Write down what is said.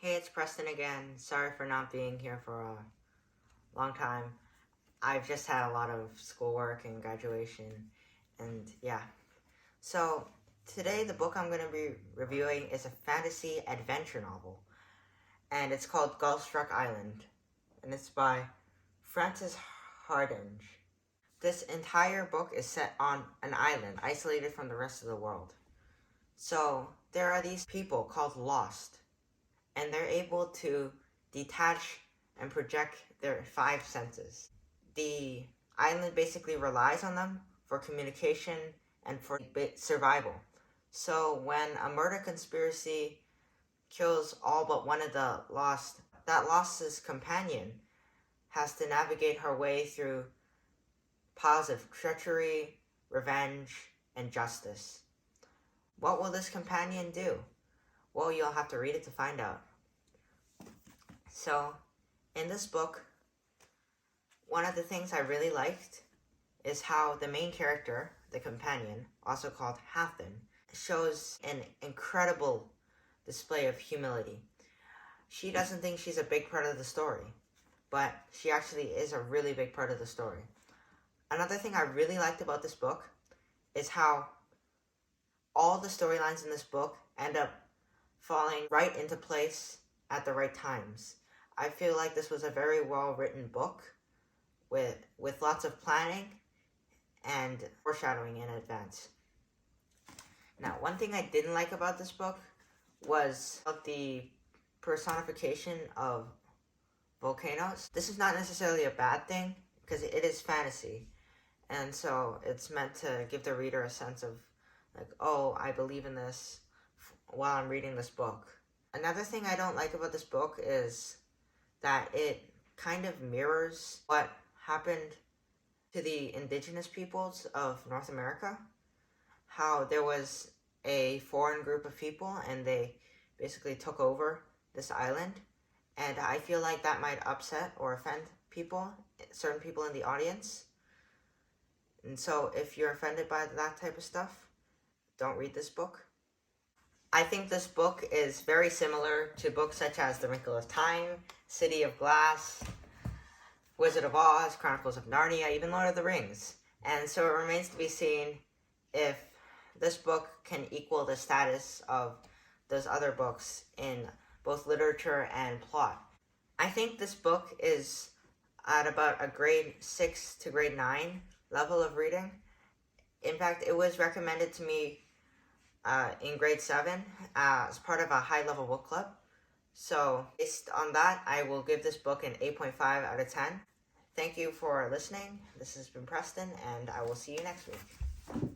Hey, it's Preston again. Sorry for not being here for a long time. I've just had a lot of schoolwork and graduation, and yeah. So, today the book I'm going to be reviewing is a fantasy adventure novel, and it's called Gullstruck Island, and it's by Frances Hardinge. This entire book is set on an island, isolated from the rest of the world. So, there are these people called Lost, and they're able to detach and project their five senses. The island basically relies on them for communication and for survival. So when a murder conspiracy kills all but one of the lost, that lost's companion has to navigate her way through piles of treachery, revenge, and justice. What will this companion do? Well, you'll have to read it to find out. So, in this book, one of the things I really liked is how the main character, the companion, also called Hathin, shows an incredible display of humility. She doesn't think she's a big part of the story, but she actually is a really big part of the story. Another thing I really liked about this book is how all the storylines in this book end up falling right into place at the right times. I feel like this was a very well-written book with lots of planning and foreshadowing in advance. Now, one thing I didn't like about this book was the personification of volcanoes. This is not necessarily a bad thing because it is fantasy, and so it's meant to give the reader a sense of like, oh, I believe in this while I'm reading this book. Another thing I don't like about this book is that it kind of mirrors what happened to the indigenous peoples of North America. How there was a foreign group of people and they basically took over this island. And I feel like that might upset or offend people, certain people in the audience. And so if you're offended by that type of stuff, don't read this book. I think this book is very similar to books such as The Wrinkle of Time, City of Glass, Wizard of Oz, Chronicles of Narnia, even Lord of the Rings. And so it remains to be seen if this book can equal the status of those other books in both literature and plot. I think this book is at about a grade 6 to grade 9 level of reading. In fact, it was recommended to me in grade 7 as part of a high-level book club. So, based on that, I will give this book an 8.5 out of 10. Thank you for listening. This has been Preston, and I will see you next week.